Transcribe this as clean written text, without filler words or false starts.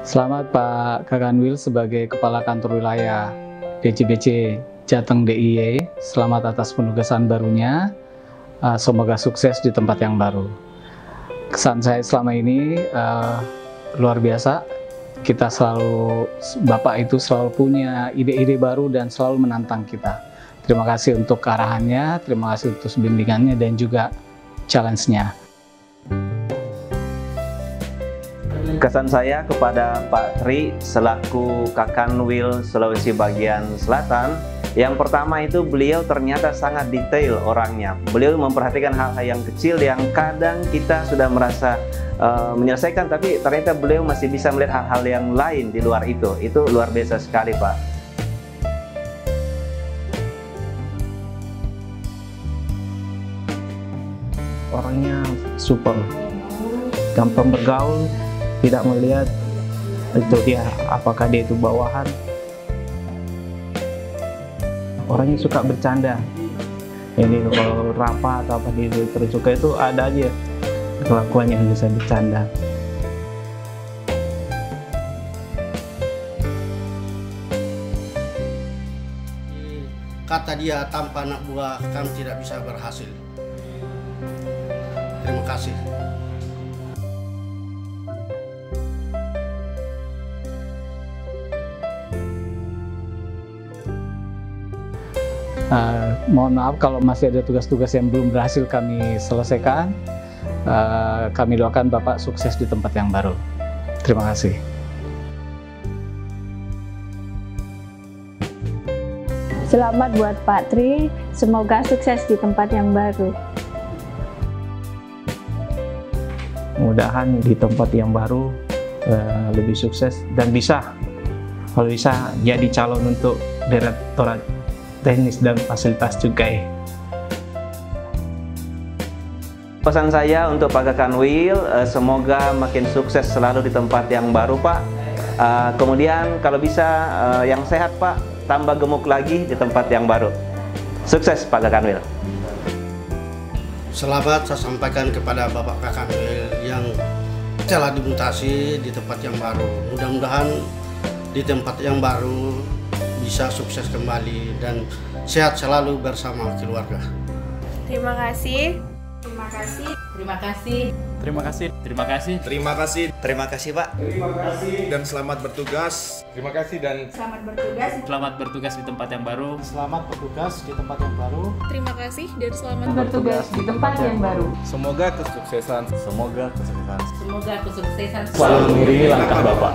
Selamat Pak Kakanwil sebagai Kepala Kantor Wilayah DJBC Jateng DIY. Selamat atas penugasan barunya. Semoga sukses di tempat yang baru. Kesan saya selama ini luar biasa. Bapak itu selalu punya ide-ide baru dan selalu menantang kita. Terima kasih untuk arahannya, terima kasih untuk bimbingannya dan juga challenge-nya. Kesan saya kepada Pak Tri selaku Kakanwil Sulawesi bagian Selatan, yang pertama itu beliau ternyata sangat detail orangnya. Beliau memperhatikan hal-hal yang kecil yang kadang kita sudah merasa menyelesaikan, tapi ternyata beliau masih bisa melihat hal-hal yang lain di luar itu. Itu luar biasa sekali, Pak. Orangnya super, gampang bergaul. Tidak melihat itu dia apakah dia itu bawahan. Orangnya suka bercanda. Ini kalau rapat atau apa dia terus suka itu ada aja kelakuan yang bisa bercanda. Kata dia, tanpa anak buah kami tidak bisa berhasil. Terima kasih. Mohon maaf kalau masih ada tugas-tugas yang belum berhasil kami selesaikan. Kami doakan Bapak sukses di tempat yang baru. Terima kasih. Selamat buat Pak Tri, semoga sukses di tempat yang baru. Mudah-mudahan di tempat yang baru lebih sukses dan kalau bisa jadi calon untuk Direktorat Teknis dan Fasilitas Cukai. Pesan saya untuk Pak Kakanwil, semoga makin sukses selalu di tempat yang baru, Pak. Kemudian kalau bisa yang sehat, Pak, tambah gemuk lagi di tempat yang baru. Sukses Pak Kakanwil. Selamat saya sampaikan kepada Bapak Kakanwil yang telah dimutasi di tempat yang baru. Mudah-mudahan di tempat yang baru bisa sukses kembali dan sehat selalu bersama keluarga. Terima kasih. Terima kasih. Terima kasih. Terima kasih. Terima kasih. Terima kasih. Terima kasih, Pak. Terima kasih dan selamat bertugas. Terima kasih dan Selamat bertugas. Selamat bertugas di tempat yang baru. Selamat bertugas di tempat yang baru. Terima kasih dan selamat Bertugas di tempat yang baru. semoga kesuksesan. Semoga kesuksesan Semoga kesuksesan selalu mengiringi langkah Bapak.